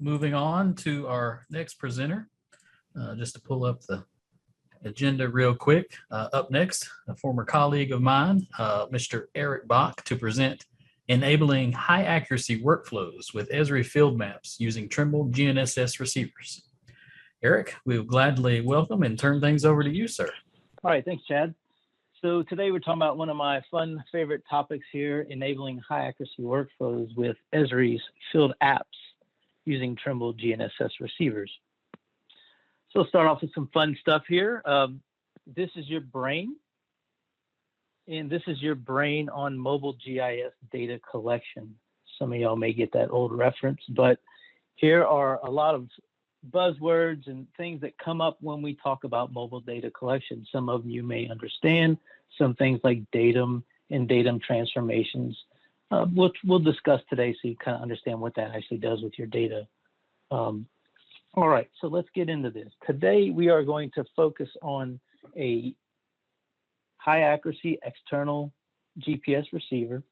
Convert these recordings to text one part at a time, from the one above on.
moving on to our next presenter, just to pull up the agenda real quick. Up next, a former colleague of mine, Mr. Eric Bock, to present Enabling High Accuracy Workflows with Esri Field Maps using Trimble GNSS Receivers. Eric, we will gladly welcome and turn things over to you, sir. All right, thanks, Chad. So today we're talking about one of my fun favorite topics here, enabling high accuracy workflows with Esri's Field Apps using Trimble GNSS receivers. So we'll start off with some fun stuff here. This is your brain, and this is your brain on mobile GIS data collection. Some of y'all may get that old reference, but here are a lot of buzzwords and things that come up when we talk about mobile data collection. Some of you may understand some things like datum and datum transformations, which we'll discuss today so you kind of understand what that actually does with your data. All right, so let's get into this. Today we are going to focus on a high accuracy external GPS receiver,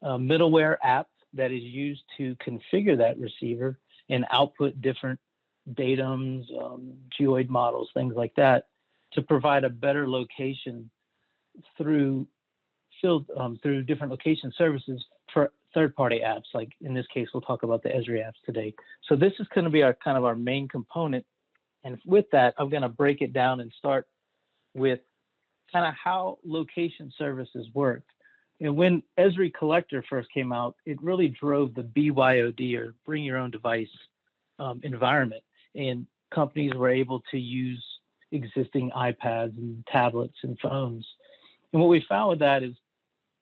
a middleware app that is used to configure that receiver and output different datums, geoid models, things like that, to provide a better location through different location services for third-party apps. Like in this case, we'll talk about the Esri apps today. So this is going to be our kind of our main component. And with that, I'm going to break it down and start with kind of how location services work. And when Esri Collector first came out, it really drove the BYOD, or bring your own device, environment. And companies were able to use existing iPads and tablets and phones. And what we found with that is,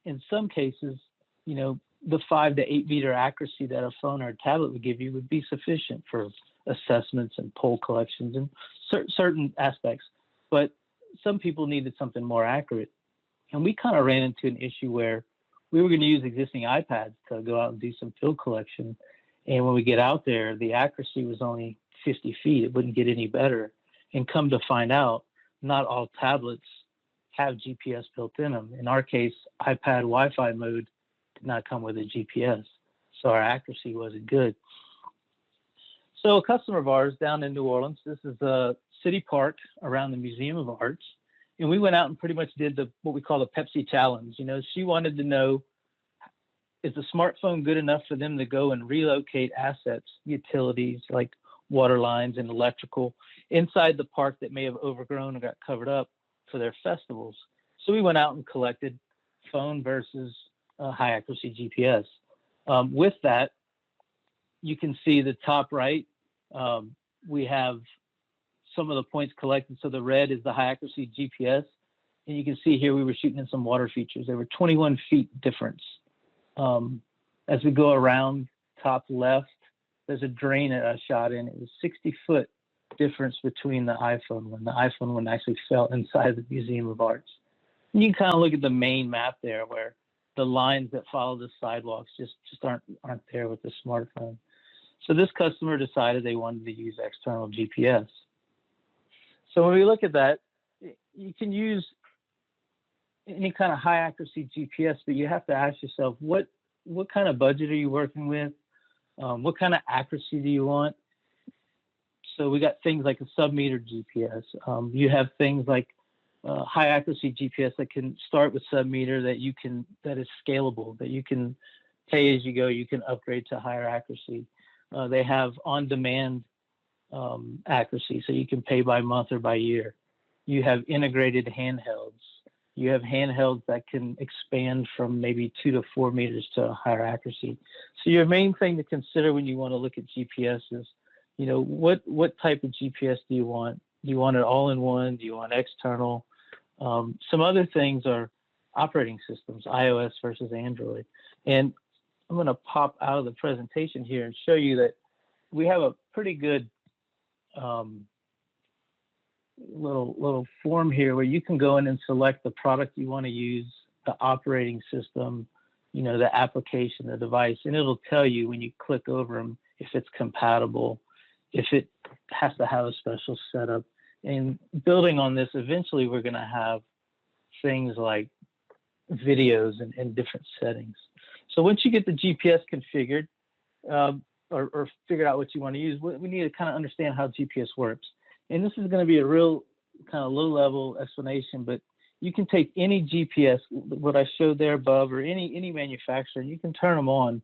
in some cases, you know, the 5 to 8 meter accuracy that a phone or a tablet would give you would be sufficient for assessments and poll collections and certain aspects. But some people needed something more accurate. And we kind of ran into an issue where we were going to use existing iPads to go out and do some field collection. And when we get out there, the accuracy was only 50 feet. It wouldn't get any better. And come to find out, not all tablets have GPS built in them. In our case, iPad Wi-Fi mode did not come with a GPS, so our accuracy wasn't good. So a customer of ours down in New Orleans, this is a city park around the Museum of Arts, and we went out and pretty much did what we call the Pepsi challenge. You know, she wanted to know, is the smartphone good enough for them to go and relocate assets, utilities like water lines and electrical inside the park that may have overgrown or got covered up for their festivals. So we went out and collected phone versus high accuracy GPS. With that, you can see the top right, we have some of the points collected. So the red is the high accuracy GPS. And you can see here we were shooting in some water features. There were 21 feet difference. As we go around top left, there's a drain that I shot in. It was 60-foot difference between the iPhone one. The iPhone one actually fell inside the Museum of Arts. And you can kind of look at the main map there where the lines that follow the sidewalks just aren't there with the smartphone. So this customer decided they wanted to use external GPS. So when we look at that, you can use any kind of high accuracy GPS, but you have to ask yourself, what kind of budget are you working with? What kind of accuracy do you want? So we got things like a sub-meter GPS. You have things like high accuracy GPS that can start with sub-meter that is scalable, that you can pay as you go, you can upgrade to higher accuracy. They have on-demand accuracy, so you can pay by month or by year. You have integrated handhelds. You have handhelds that can expand from maybe 2 to 4 meters to a higher accuracy. So your main thing to consider when you want to look at GPS is, you know, what type of GPS do you want? Do you want it all in one? Do you want external? Some other things are operating systems, iOS versus Android. And I'm going to pop out of the presentation here and show you that we have a pretty good little form here where you can go in and select the product you want to use, the operating system, you know, the application, the device, and it'll tell you when you click over them if it's compatible, if it has to have a special setup. And building on this, eventually we're going to have things like videos and different settings. So once you get the GPS configured, or figure out what you want to use, we need to kind of understand how GPS works. And this is going to be a real kind of low-level explanation, but you can take any GPS, what I showed there above, or any manufacturer, and you can turn them on,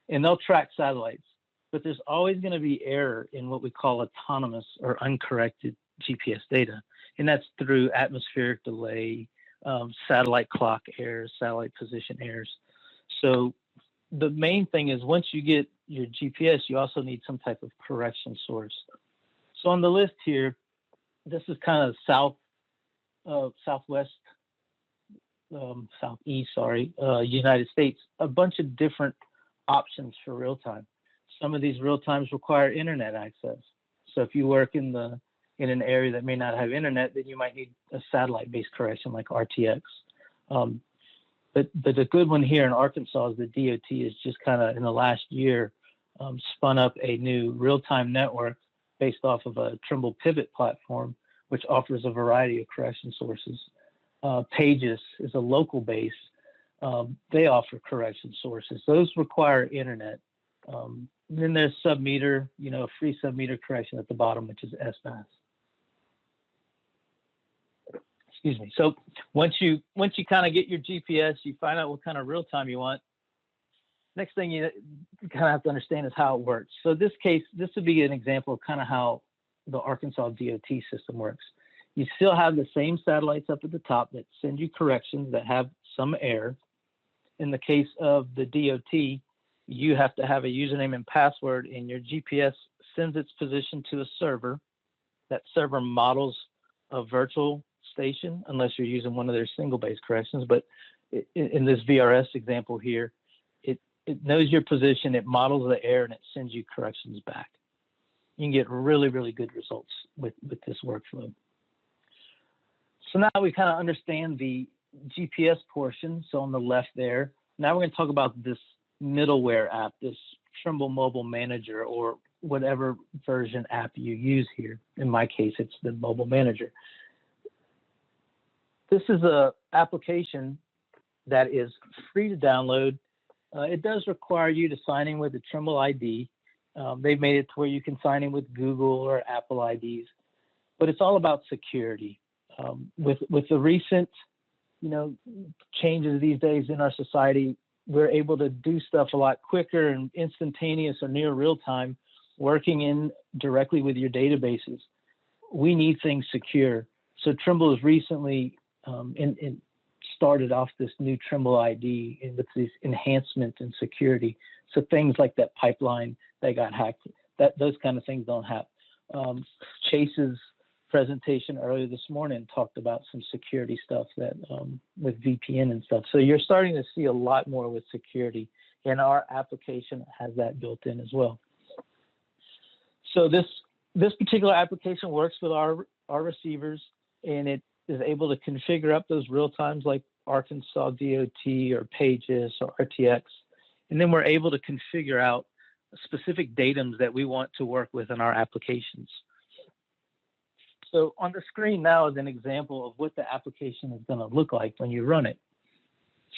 and they'll track satellites. But there's always going to be error in what we call autonomous or uncorrected GPS data, and that's through atmospheric delay, satellite clock errors, satellite position errors. So the main thing is once you get your GPS, you also need some type of correction source. So on the list here, this is kind of southeast, United States, a bunch of different options for real time. Some of these real times require internet access. So if you work in an area that may not have internet, then you might need a satellite-based correction like RTX. But the good one here in Arkansas is the DOT is just kind of in the last year spun up a new real-time network based off of a Trimble Pivot platform, which offers a variety of correction sources. Pages is a local base. They offer correction sources. Those require internet. Then there's submeter, free submeter correction at the bottom, which is SBAS. Excuse me. So once you kind of get your GPS, you find out what kind of real time you want. Next thing you kind of have to understand is how it works. So this would be an example of kind of how the Arkansas DOT system works. You still have the same satellites up at the top that send you corrections that have some error. In the case of the DOT, you have to have a username and password, and your GPS sends its position to a server. That server models a virtual station, unless you're using one of their single base corrections. But in this VRS example here, it knows your position, it models the error, and it sends you corrections back. You can get really, really good results with this workflow. So now we kind of understand the GPS portion. So on the left there, now we're going to talk about this middleware app, this Trimble Mobile Manager, or whatever version app you use here. In my case, it's the Mobile Manager. This is an application that is free to download. It does require you to sign in with a Trimble ID. They've made it to where you can sign in with Google or Apple IDs, but it's all about security. With the recent, changes these days in our society, we're able to do stuff a lot quicker and instantaneous or near real time, working in directly with your databases. We need things secure. So Trimble has recently started off this new Trimble ID with these enhancements in security. So things like that pipeline that got hacked, those kind of things don't happen. Chase's presentation earlier this morning talked about some security stuff that with VPN and stuff. So you're starting to see a lot more with security, and our application has that built in as well. So this particular application works with our receivers, and it is able to configure up those real times like Arkansas DOT or Pages or RTX. And then we're able to configure out specific datums that we want to work with in our applications. So on the screen now is an example of what the application is going to look like when you run it.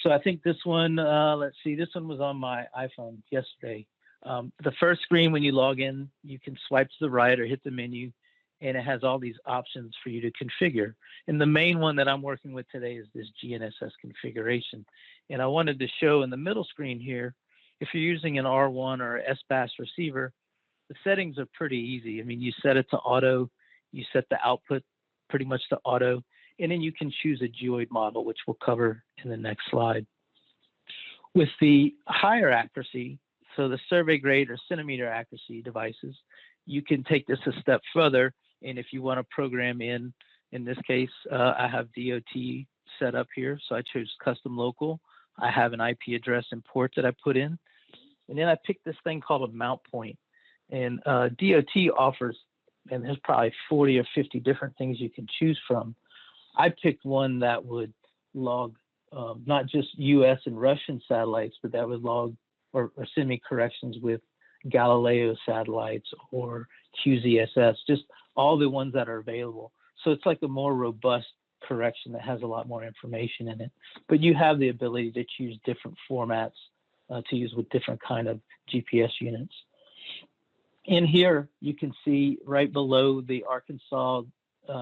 So I think this one, let's see, this one was on my iPhone yesterday. The first screen when you log in, you can swipe to the right or hit the menu, and it has all these options for you to configure. And the main one that I'm working with today is this GNSS configuration. And I wanted to show in the middle screen here, if you're using an R1 or SBAS receiver, the settings are pretty easy. I mean, you set it to auto, you set the output pretty much to auto, and then you can choose a geoid model, which we'll cover in the next slide. With the higher accuracy, so the survey grade or centimeter accuracy devices, you can take this a step further. And if you want to program in this case, I have DOT set up here. So I chose custom local. I have an IP address and port that I put in. And then I picked this thing called a mount point. And DOT offers, and there's probably 40 or 50 different things you can choose from. I picked one that would log not just US and Russian satellites, but that would log or send me corrections with Galileo satellites or QZSS, just all the ones that are available. So it's like a more robust correction that has a lot more information in it. But you have the ability to choose different formats to use with different kind of GPS units. In here, you can see right below the Arkansas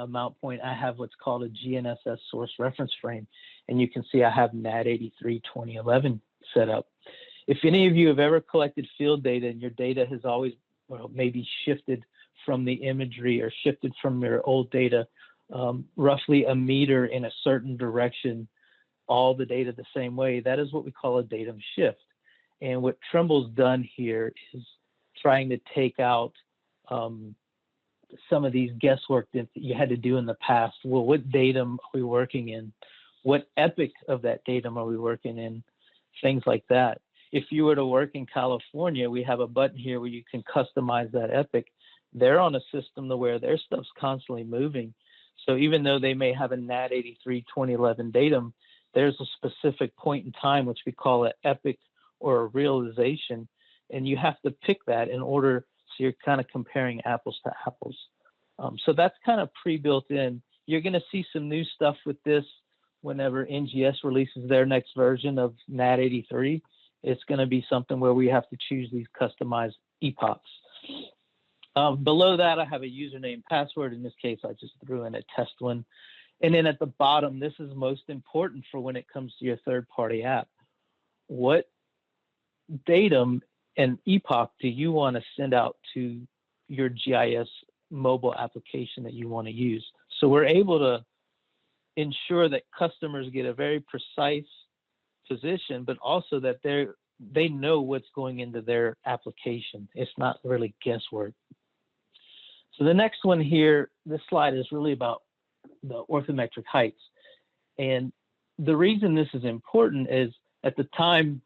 mount point, I have what's called a GNSS source reference frame. And you can see I have NAD 83 2011 set up. If any of you have ever collected field data and your data has always, well, maybe shifted from the imagery or shifted from your old data roughly a meter in a certain direction, all the data the same way, that is what we call a datum shift. And what Trimble's done here is trying to take out some of these guesswork that you had to do in the past. Well, what datum are we working in? What epoch of that datum are we working in? Things like that. If you were to work in California, we have a button here where you can customize that epoch. They're on a system to where their stuff's constantly moving. So even though they may have a NAD 83 2011 datum, there's a specific point in time, which we call an epoch or a realization, and you have to pick that in order, so you're kind of comparing apples to apples. So that's kind of pre-built in. You're going to see some new stuff with this whenever NGS releases their next version of NAD 83. It's going to be something where we have to choose these customized epochs. Below that, I have a username password. In this case, I just threw in a test one. And then at the bottom, this is most important for when it comes to your third-party app. What datum and epoch do you want to send out to your GIS mobile application that you want to use? So we're able to ensure that customers get a very precise position, but also that they know what's going into their application. It's not really guesswork. So the next one here, this slide is really about the orthometric heights. And the reason this is important is at the time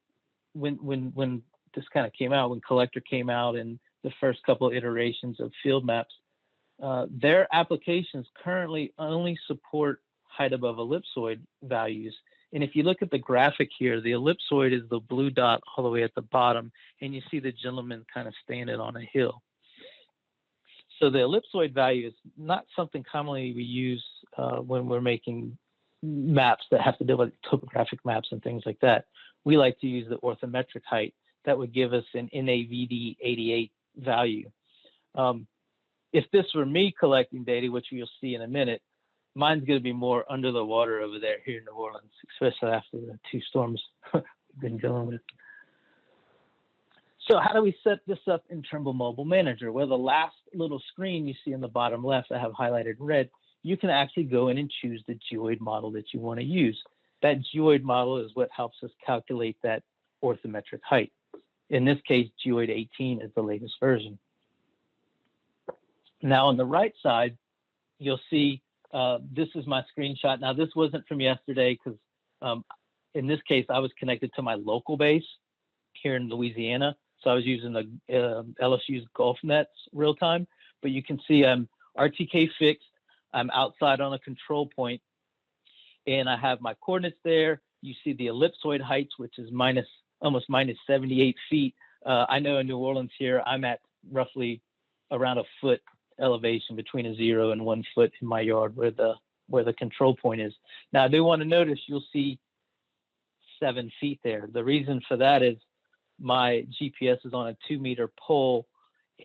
when this kind of came out, when Collector came out and the first couple of iterations of field maps, their applications currently only support height above ellipsoid values. And if you look at the graphic here, the ellipsoid is the blue dot all the way at the bottom, and you see the gentleman kind of standing on a hill. So the ellipsoid value is not something commonly we use when we're making maps that have to do with topographic maps and things like that. We like to use the orthometric height. That would give us an NAVD 88 value. If this were me collecting data, which you'll see in a minute, mine's going to be more under the water over there here in New Orleans, especially after the two storms we've been dealing with. So how do we set this up in Trimble Mobile Manager? Well, the last little screen you see in the bottom left, I have highlighted in red, you can actually go in and choose the geoid model that you want to use. That geoid model is what helps us calculate that orthometric height. In this case, Geoid 18 is the latest version. Now on the right side, you'll see this is my screenshot. Now this wasn't from yesterday because in this case, I was connected to my local base here in Louisiana. So I was using the LSU's GulfNets real time, but you can see I'm RTK fixed. I'm outside on a control point and I have my coordinates there. You see the ellipsoid heights, which is almost minus 78 feet. I know in New Orleans here, I'm at roughly around a foot elevation between a 0 and 1 foot in my yard where the control point is. Now I do want to notice you'll see 7 feet there. The reason for that is my GPS is on a 2-meter pole,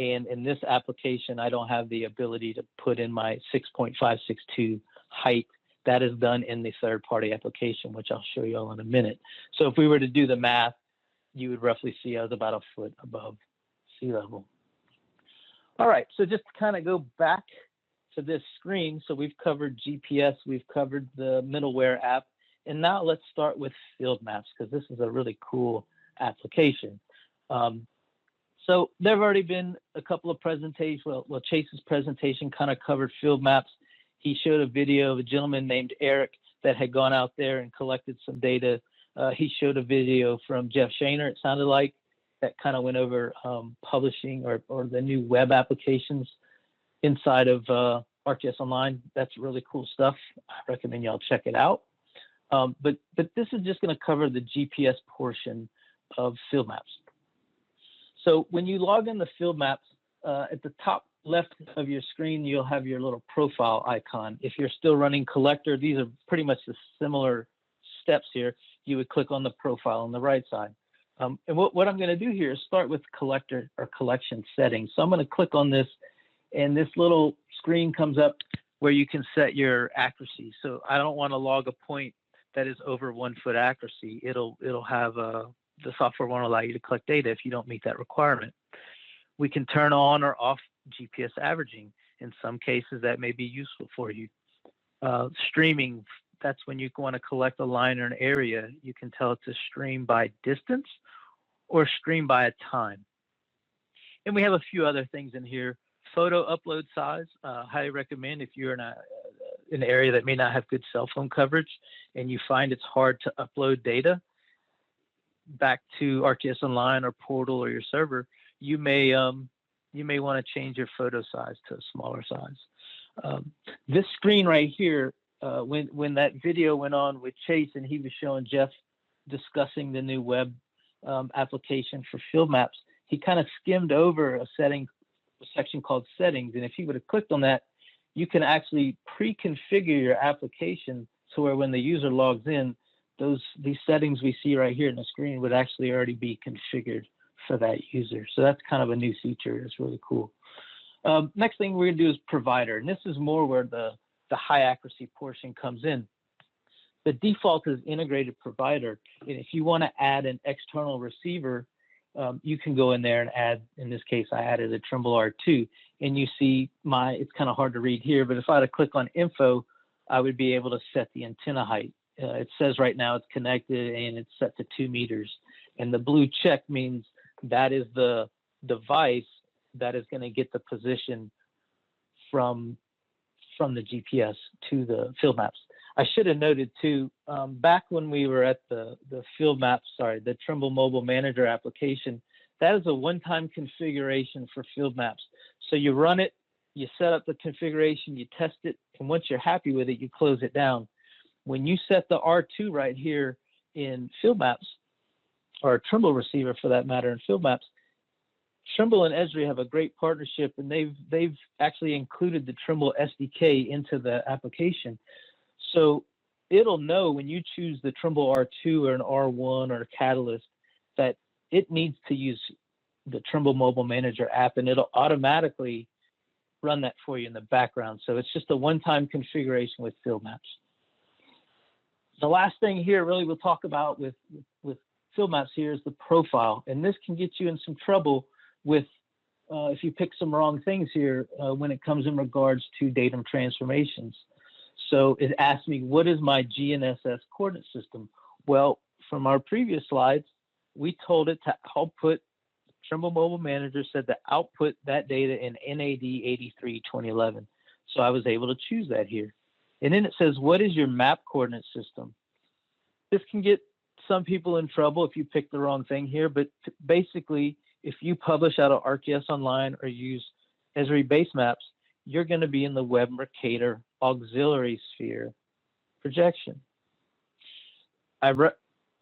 and in this application, I don't have the ability to put in my 6.562 height. That is done in the third-party application, which I'll show you all in a minute. So if we were to do the math, you would roughly see I was about a foot above sea level. All right, so just to kind of go back to this screen, so we've covered GPS, we've covered the middleware app, and now let's start with field maps, because this is a really cool application. So there have already been a couple of presentations. Well, Chase's presentation kind of covered field maps. He showed a video of a gentleman named Eric that had gone out there and collected some data. He showed a video from Jeff Shaner, it sounded like, that kind of went over publishing or the new web applications inside of ArcGIS Online. That's really cool stuff. I recommend y'all check it out. But this is just going to cover the GPS portion of field maps. So when you log in the field maps, at the top left of your screen, you'll have your little profile icon. If you're still running Collector, these are pretty much the similar steps here. You would click on the profile on the right side. And what I'm going to do here is start with collector or collection settings. So I'm going to click on this, and this little screen comes up where you can set your accuracy. So I don't want to log a point that is over 1 foot accuracy. It'll have the software won't allow you to collect data if you don't meet that requirement. We can turn on or off GPS averaging. In some cases, that may be useful for you. Streaming, that's when you want to collect a line or an area. You can tell it to stream by distance or stream by a time. And we have a few other things in here. Photo upload size, highly recommend if you're in an area that may not have good cell phone coverage and you find it's hard to upload data back to ArcGIS Online or Portal or your server, you may want to change your photo size to a smaller size. This screen right here, when that video went on with Chase and he was showing Jeff discussing the new web application for field maps, he kind of skimmed over a section called settings. And if he would have clicked on that, you can actually pre-configure your application so where when the user logs in, these settings we see right here in the screen would actually already be configured for that user. So that's kind of a new feature. It's really cool. Next thing we're going to do is provider. And this is more where the high accuracy portion comes in. The default is integrated provider. And if you want to add an external receiver, you can go in there and add, in this case, I added a Trimble R2. And you see it's kind of hard to read here, but if I had to click on info, I would be able to set the antenna height. It says right now it's connected and it's set to 2 meters. And the blue check means that is the device that is going to get the position from the GPS to the field maps. I should have noted too, back when we were at the Trimble Mobile Manager application, that is a one-time configuration for field maps. So you run it, you set up the configuration, you test it, and once you're happy with it, you close it down. When you set the R2 right here in field maps, or a Trimble receiver for that matter in field maps, Trimble and Esri have a great partnership, and they've actually included the Trimble SDK into the application. So it'll know when you choose the Trimble R2 or an R1 or a Catalyst that it needs to use the Trimble Mobile Manager app, and it'll automatically run that for you in the background. So it's just a one-time configuration with field maps. The last thing here really we'll talk about with field maps here is the profile. And this can get you in some trouble with if you pick some wrong things here when it comes in regards to datum transformations. So it asked me, what is my GNSS coordinate system? Well, from our previous slides, we told it to output, Trimble Mobile Manager said to output that data in NAD 83 2011. So I was able to choose that here. And then it says, what is your map coordinate system? This can get some people in trouble if you pick the wrong thing here, but basically, if you publish out of ArcGIS Online or use Esri base maps, you're going to be in the Web Mercator auxiliary sphere projection.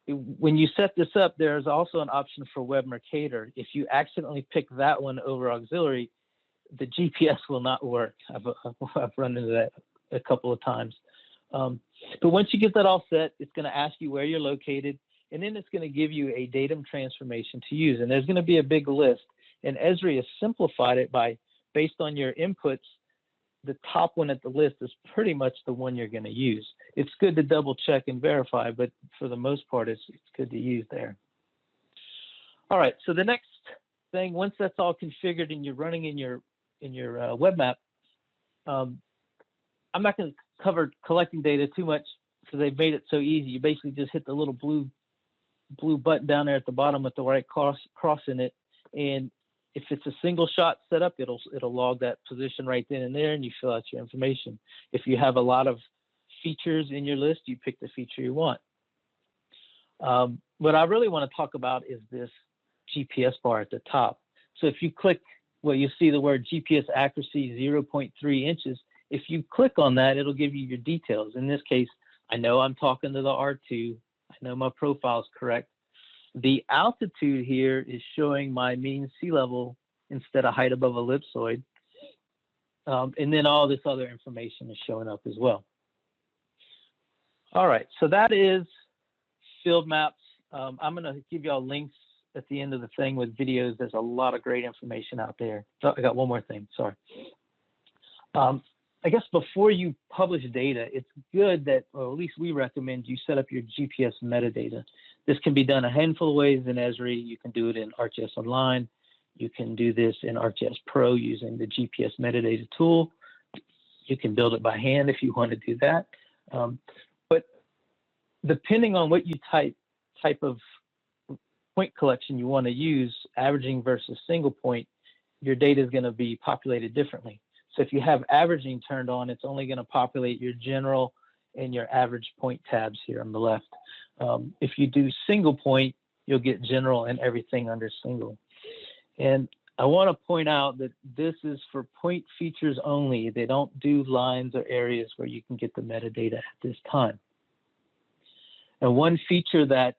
When you set this up, there's also an option for Web Mercator. If you accidentally pick that one over auxiliary, the GPS will not work. I've run into that a couple of times. But once you get that all set, it's going to ask you where you're located, and then it's going to give you a datum transformation to use. And there's going to be a big list. And Esri has simplified it by, based on your inputs, the top one at the list is pretty much the one you're going to use. It's good to double check and verify, but for the most part, it's good to use there. All right, so the next thing, once that's all configured and you're running in your web map, I'm not going to cover collecting data too much because they've made it so easy. You basically just hit the little blue button down there at the bottom with the right cross in it, and if it's a single shot setup, it'll log that position right then and there, and you fill out your information. If you have a lot of features in your list, you pick the feature you want. What I really want to talk about is this GPS bar at the top. So if you click, well, you see the word GPS accuracy 0.3 inches. If you click on that, it'll give you your details. In this case, I know I'm talking to the R2. I know my profile is correct. The altitude here is showing my mean sea level instead of height above ellipsoid. And then all this other information is showing up as well. All right, so that is field maps. I'm going to give y'all links at the end of the thing with videos. There's a lot of great information out there. So I got one more thing, sorry. I guess before you publish data, it's good that, or at least we recommend you set up your GPS metadata. This can be done a handful of ways in Esri. You can do it in ArcGIS Online. You can do this in ArcGIS Pro using the GPS metadata tool. You can build it by hand if you want to do that. But depending on what you type of point collection you want to use, averaging versus single point, your data is going to be populated differently. So if you have averaging turned on, it's only going to populate your general and your average point tabs here on the left. If you do single point, you'll get general and everything under single. And I want to point out that this is for point features only. They don't do lines or areas where you can get the metadata at this time. And one feature that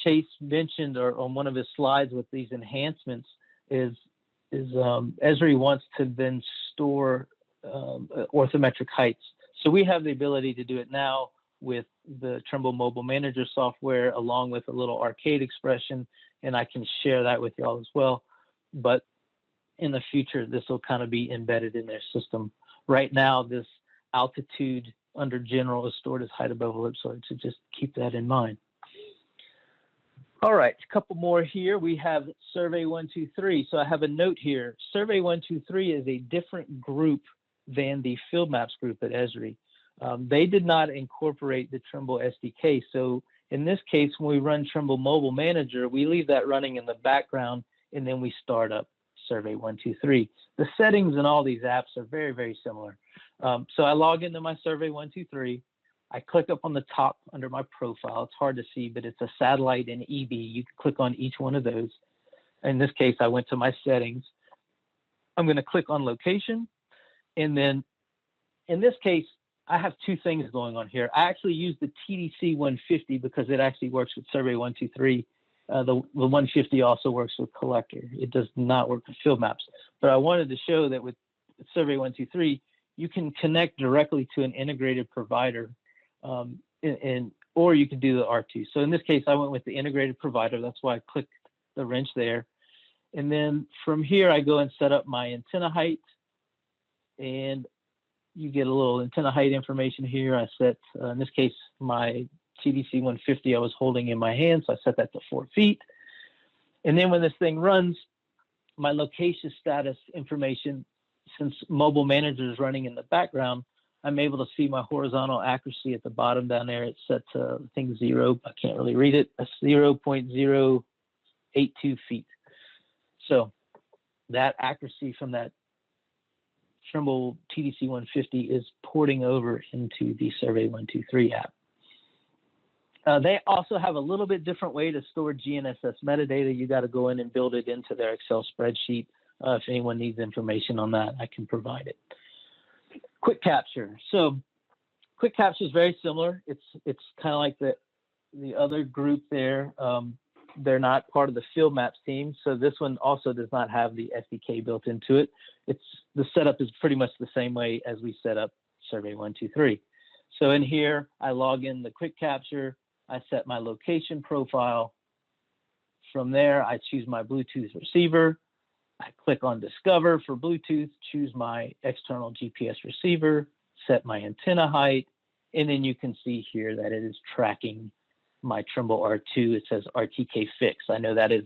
Chase mentioned or on one of his slides with these enhancements is Esri wants to then store orthometric heights. So we have the ability to do it now with the Trimble Mobile Manager software, along with a little arcade expression, and I can share that with y'all as well. But in the future, this will kind of be embedded in their system. Right now, this altitude under general is stored as height above ellipsoid, so just keep that in mind. All right, a couple more here. We have Survey123. So I have a note here. Survey123 is a different group than the Field Maps group at Esri. They did not incorporate the Trimble SDK. So in this case, when we run Trimble Mobile Manager, we leave that running in the background, and then we start up Survey123. The settings in all these apps are very, very similar. So I log into my Survey123. I click up on the top under my profile. It's hard to see, but it's a satellite and EB. You can click on each one of those. In this case, I went to my settings. I'm going to click on location. And then in this case, I have two things going on here. I actually use the TDC 150 because it actually works with Survey123. The 150 also works with Collector. It does not work with Field Maps. But I wanted to show that with Survey123, you can connect directly to an integrated provider, or you can do the R2. So in this case, I went with the integrated provider. That's why I clicked the wrench there. And then from here, I go and set up my antenna height. And you get a little antenna height information here. I set, in this case, my TDC 150 I was holding in my hand, so I set that to 4 feet. And then when this thing runs, my location status information, since Mobile Manager is running in the background, I'm able to see my horizontal accuracy at the bottom down there. It's set to, I think, 0. I can't really read it. That's 0.082 feet. So that accuracy from that Trimble TDC 150 is porting over into the Survey123 app. They also have a little bit different way to store GNSS metadata. You got to go in and build it into their Excel spreadsheet. If anyone needs information on that, I can provide it. Quick capture. So quick capture is very similar. It's kind of like the other group there. They're not part of the Field Maps team, so this one also does not have the SDK built into it. The setup is pretty much the same way as we set up Survey123. So in here, I log in the quick capture. I set my location profile. From there, I choose my Bluetooth receiver. I click on Discover for Bluetooth, choose my external GPS receiver, set my antenna height, and then you can see here that it is tracking my Trimble R2. It says RTK fixed. I know that is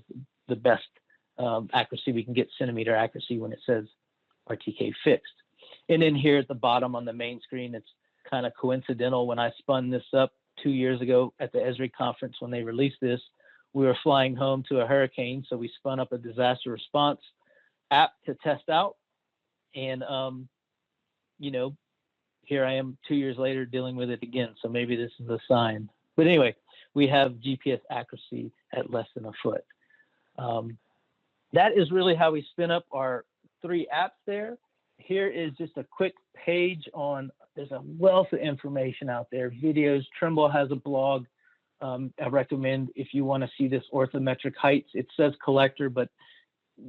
the best accuracy we can get, centimeter accuracy, when it says RTK fixed. And then here at the bottom on the main screen, it's kind of coincidental. When I spun this up 2 years ago at the Esri conference when they released this, we were flying home to a hurricane, so we spun up a disaster response app to test out. And, you know, here I am 2 years later dealing with it again, so maybe this is a sign. But anyway, we have GPS accuracy at less than a foot. That is really how we spin up our 3 apps there. Here is just a quick page on, there's a wealth of information out there, videos. Trimble has a blog. I recommend if you want to see this orthometric heights. It says Collector, but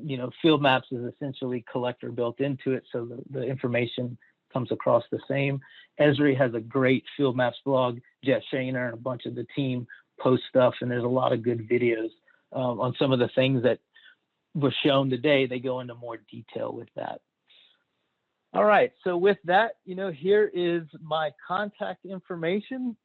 you know, Field Maps is essentially Collector built into it, so the information comes across the same. Esri has a great Field Maps blog. Jeff Shaner and a bunch of the team post stuff, and there's a lot of good videos on some of the things that were shown today. They go into more detail with that. All right, so with that, here is my contact information.